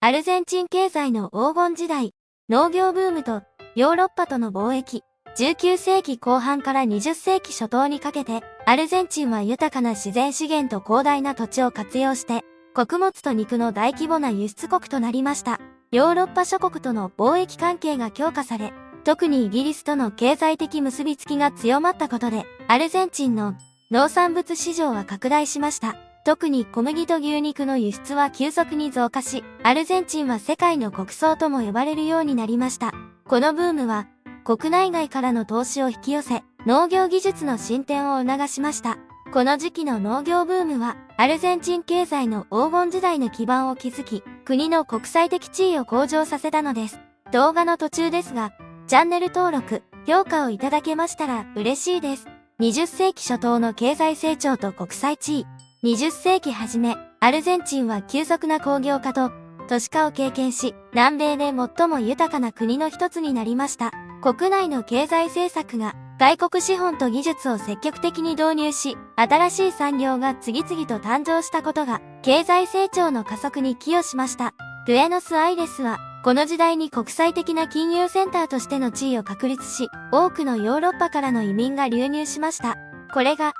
アルゼンチン経済の黄金時代、農業ブームとヨーロッパとの貿易、19世紀後半から20世紀初頭にかけて、アルゼンチンは豊かな自然資源と広大な土地を活用して、穀物と肉の大規模な輸出国となりました。ヨーロッパ諸国との貿易関係が強化され、特にイギリスとの経済的結びつきが強まったことで、アルゼンチンの農産物市場は拡大しました。特に小麦と牛肉の輸出は急速に増加し、アルゼンチンは世界の穀倉とも呼ばれるようになりました。このブームは、国内外からの投資を引き寄せ、農業技術の進展を促しました。この時期の農業ブームは、アルゼンチン経済の黄金時代の基盤を築き、国の国際的地位を向上させたのです。動画の途中ですが、チャンネル登録、評価をいただけましたら嬉しいです。20世紀初頭の経済成長と国際地位。20世紀初め、アルゼンチンは急速な工業化と都市化を経験し、南米で最も豊かな国の一つになりました。国内の経済政策が外国資本と技術を積極的に導入し、新しい産業が次々と誕生したことが経済成長の加速に寄与しました。ブエノスアイレスは、この時代に国際的な金融センターとしての地位を確立し、多くのヨーロッパからの移民が流入しました。これが、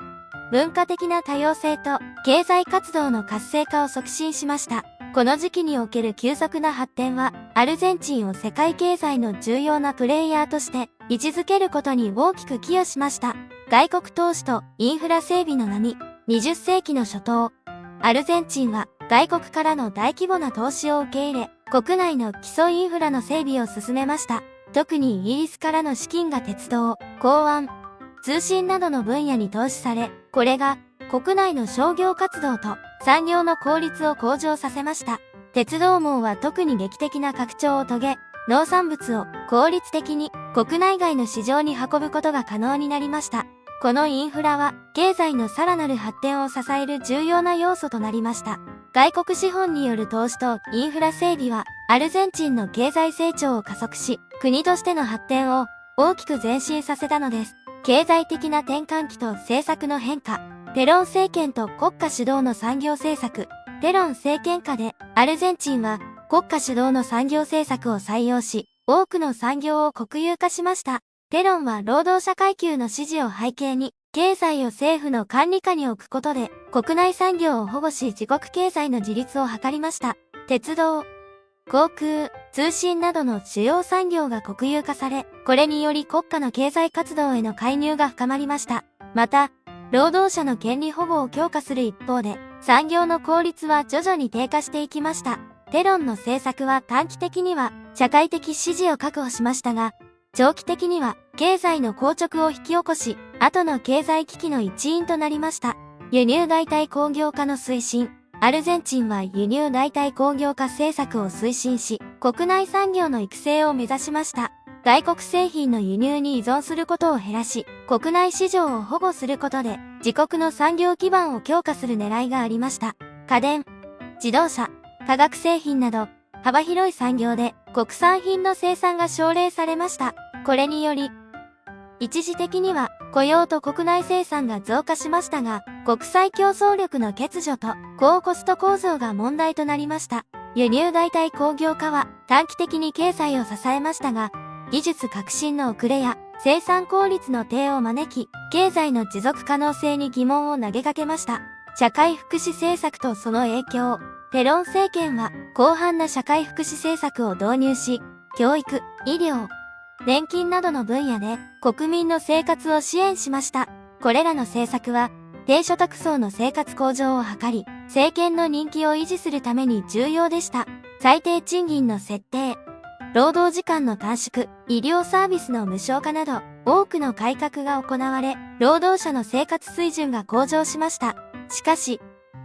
文化的な多様性と経済活動の活性化を促進しました。この時期における急速な発展は、アルゼンチンを世界経済の重要なプレイヤーとして位置づけることに大きく寄与しました。外国投資とインフラ整備の波、20世紀の初頭、アルゼンチンは外国からの大規模な投資を受け入れ、国内の基礎インフラの整備を進めました。特にイギリスからの資金が鉄道、港湾、通信などの分野に投資され、これが国内の商業活動と産業の効率を向上させました。鉄道網は特に劇的な拡張を遂げ、農産物を効率的に国内外の市場に運ぶことが可能になりました。このインフラは経済のさらなる発展を支える重要な要素となりました。外国資本による投資とインフラ整備はアルゼンチンの経済成長を加速し、国としての発展を大きく前進させたのです。経済的な転換期と政策の変化。ペロン政権と国家主導の産業政策。ペロン政権下でアルゼンチンは国家主導の産業政策を採用し、多くの産業を国有化しました。ペロンは労働者階級の支持を背景に、経済を政府の管理下に置くことで、国内産業を保護し自国経済の自立を図りました。鉄道、航空、通信などの主要産業が国有化され、これにより国家の経済活動への介入が深まりました。また、労働者の権利保護を強化する一方で、産業の効率は徐々に低下していきました。ペロンの政策は短期的には社会的支持を確保しましたが、長期的には経済の硬直を引き起こし、後の経済危機の一因となりました。輸入代替工業化の推進。アルゼンチンは輸入代替工業化政策を推進し、国内産業の育成を目指しました。外国製品の輸入に依存することを減らし、国内市場を保護することで、自国の産業基盤を強化する狙いがありました。家電、自動車、化学製品など、幅広い産業で国産品の生産が奨励されました。これにより、一時的には雇用と国内生産が増加しましたが、国際競争力の欠如と高コスト構造が問題となりました。輸入代替工業化は短期的に経済を支えましたが、技術革新の遅れや生産効率の低を招き、経済の持続可能性に疑問を投げかけました。社会福祉政策とその影響。ペロン政権は広範な社会福祉政策を導入し、教育、医療、年金などの分野で国民の生活を支援しました。これらの政策は低所得層の生活向上を図り、政権の人気を維持するために重要でした。最低賃金の設定、労働時間の短縮、医療サービスの無償化など多くの改革が行われ、労働者の生活水準が向上しました。しかし、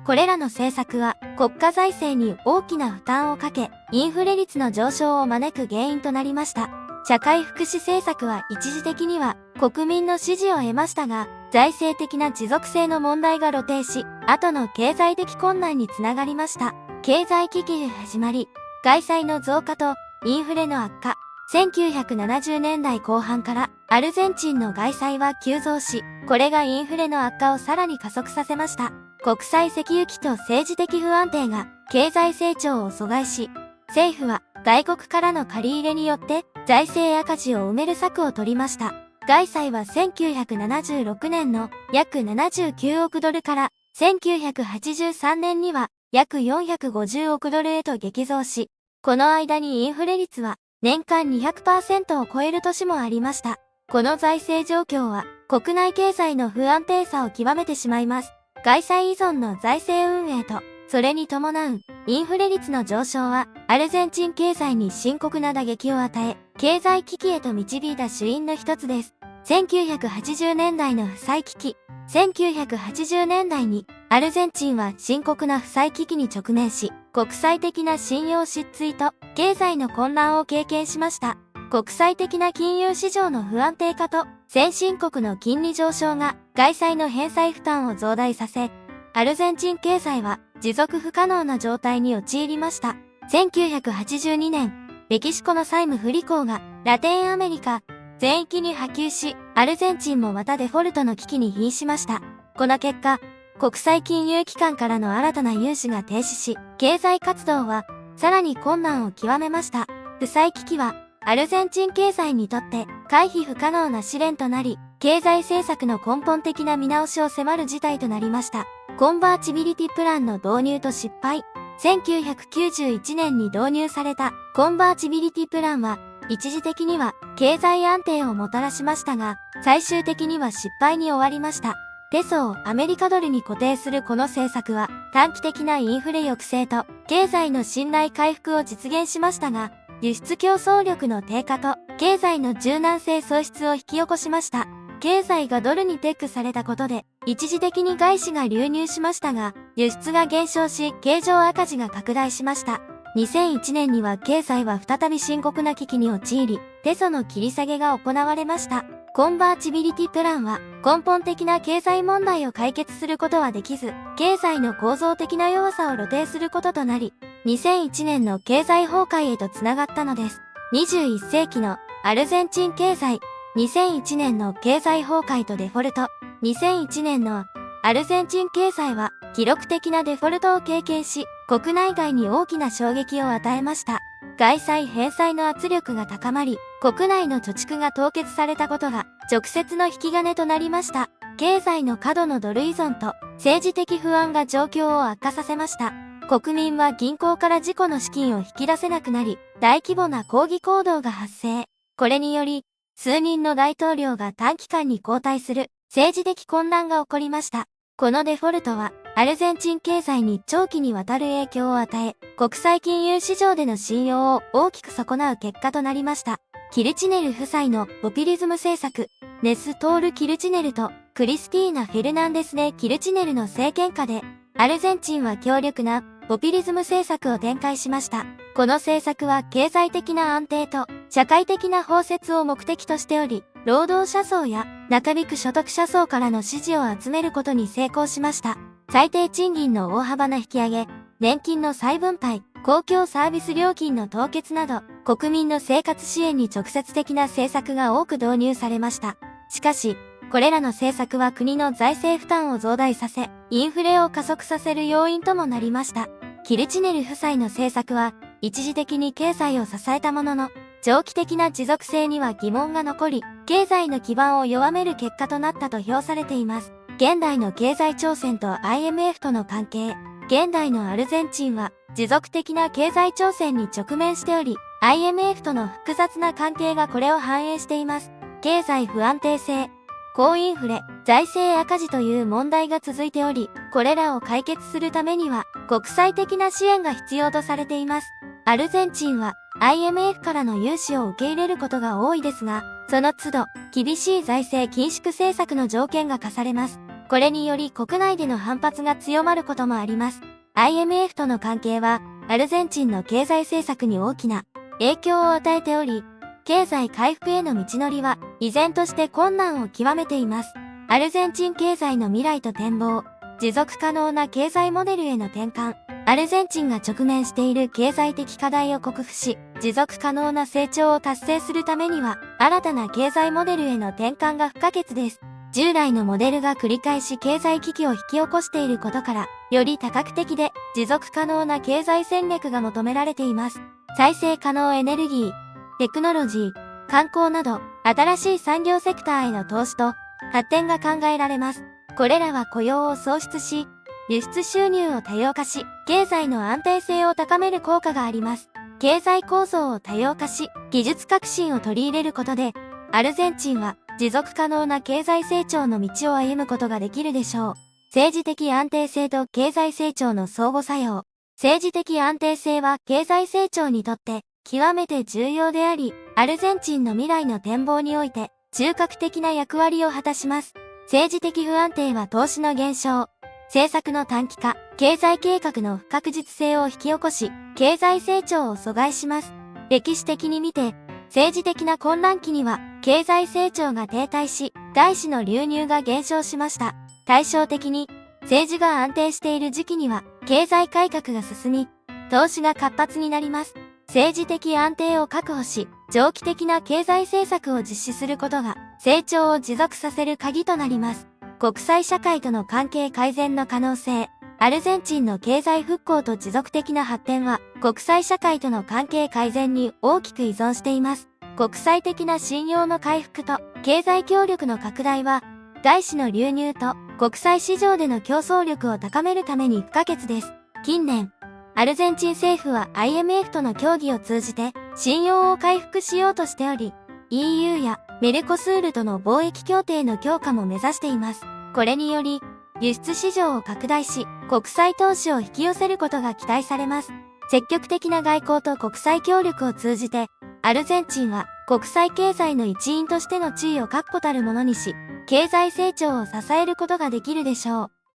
これらの政策は国家財政に大きな負担をかけ、インフレ率の上昇を招く原因となりました。社会福祉政策は一時的には国民の支持を得ましたが、財政的な持続性の問題が露呈し、後の経済的困難につながりました。経済危機が始まり、外債の増加とインフレの悪化。1970年代後半からアルゼンチンの外債は急増し、これがインフレの悪化をさらに加速させました。国際石油危と政治的不安定が経済成長を阻害し、政府は外国からの借り入れによって財政赤字を埋める策を取りました。概債は1976年の約79億ドルから1983年には約450億ドルへと激増し、この間にインフレ率は年間 200% を超える年もありました。この財政状況は国内経済の不安定さを極めてしまいます。概債依存の財政運営と、それに伴うインフレ率の上昇はアルゼンチン経済に深刻な打撃を与え、経済危機へと導いた主因の一つです。1980年代の負債危機。1980年代にアルゼンチンは深刻な負債危機に直面し、国際的な信用失墜と経済の混乱を経験しました。国際的な金融市場の不安定化と先進国の金利上昇が概債の返済負担を増大させ、アルゼンチン経済は持続不可能な状態に陥りました。1982年、メキシコの債務不履行がラテンアメリカ全域に波及し、アルゼンチンもまたデフォルトの危機に瀕しました。この結果、国際金融機関からの新たな融資が停止し、経済活動はさらに困難を極めました。負債危機はアルゼンチン経済にとって回避不可能な試練となり、経済政策の根本的な見直しを迫る事態となりました。コンバーチビリティプランの導入と失敗。1991年に導入されたコンバーチビリティプランは、一時的には経済安定をもたらしましたが、最終的には失敗に終わりました。ペソをアメリカドルに固定するこの政策は、短期的なインフレ抑制と経済の信頼回復を実現しましたが、輸出競争力の低下と経済の柔軟性喪失を引き起こしました。経済がドルにペックされたことで、一時的に外資が流入しましたが、輸出が減少し、経常赤字が拡大しました。2001年には経済は再び深刻な危機に陥り、ペソの切り下げが行われました。コンバーチビリティプランは、根本的な経済問題を解決することはできず、経済の構造的な弱さを露呈することとなり、2001年の経済崩壊へとつながったのです。21世紀のアルゼンチン経済。2001年の経済崩壊とデフォルト。2001年のアルゼンチン経済は記録的なデフォルトを経験し、国内外に大きな衝撃を与えました。概債返済の圧力が高まり、国内の貯蓄が凍結されたことが直接の引き金となりました。経済の過度のドル依存と政治的不安が状況を悪化させました。国民は銀行から自己の資金を引き出せなくなり、大規模な抗議行動が発生。これにより、数人の大統領が短期間に交代する政治的混乱が起こりました。このデフォルトは、アルゼンチン経済に長期にわたる影響を与え、国際金融市場での信用を大きく損なう結果となりました。キルチネル夫妻のポピュリズム政策、ネストール・キルチネルとクリスティーナ・フェルナンデス・デ・キルチネルの政権下で、アルゼンチンは強力なポピュリズム政策を展開しました。この政策は経済的な安定と社会的な包摂を目的としており、労働者層や中引く所得者層からの支持を集めることに成功しました。最低賃金の大幅な引き上げ、年金の再分配、公共サービス料金の凍結など、国民の生活支援に直接的な政策が多く導入されました。しかし、これらの政策は国の財政負担を増大させ、インフレを加速させる要因ともなりました。キルチネル夫妻の政策は、一時的に経済を支えたものの、長期的な持続性には疑問が残り、経済の基盤を弱める結果となったと評されています。現代の経済挑戦と IMF との関係。現代のアルゼンチンは持続的な経済挑戦に直面しており、IMF との複雑な関係がこれを反映しています。経済不安定性、高インフレ、財政赤字という問題が続いており、これらを解決するためには国際的な支援が必要とされています。アルゼンチンは IMF からの融資を受け入れることが多いですが、その都度厳しい財政緊縮政策の条件が課されます。これにより国内での反発が強まることもあります。IMF との関係はアルゼンチンの経済政策に大きな影響を与えており、経済回復への道のりは依然として困難を極めています。アルゼンチン経済の未来と展望、持続可能な経済モデルへの転換。アルゼンチンが直面している経済的課題を克服し、持続可能な成長を達成するためには、新たな経済モデルへの転換が不可欠です。従来のモデルが繰り返し経済危機を引き起こしていることから、より多角的で持続可能な経済戦略が求められています。再生可能エネルギー、テクノロジー、観光など、新しい産業セクターへの投資と発展が考えられます。これらは雇用を創出し、輸出収入を多様化し、経済の安定性を高める効果があります。経済構造を多様化し、技術革新を取り入れることで、アルゼンチンは持続可能な経済成長の道を歩むことができるでしょう。政治的安定性と経済成長の相互作用。政治的安定性は経済成長にとって極めて重要であり、アルゼンチンの未来の展望において中核的な役割を果たします。政治的不安定は投資の減少、政策の短期化、経済計画の不確実性を引き起こし、経済成長を阻害します。歴史的に見て、政治的な混乱期には経済成長が停滞し、外資の流入が減少しました。対照的に、政治が安定している時期には経済改革が進み、投資が活発になります。政治的安定を確保し、長期的な経済政策を実施することが成長を持続させる鍵となります。国際社会との関係改善の可能性。アルゼンチンの経済復興と持続的な発展は国際社会との関係改善に大きく依存しています。国際的な信用の回復と経済協力の拡大は外資の流入と国際市場での競争力を高めるために不可欠です。近年、アルゼンチン政府は IMF との協議を通じて信用を回復しようとしており、EU やメルコスールとの貿易協定の強化も目指しています。これにより、輸出市場を拡大し、国際投資を引き寄せることが期待されます。積極的な外交と国際協力を通じて、アルゼンチンは国際経済の一員としての地位を確固たるものにし、経済成長を支えることができるでしょう。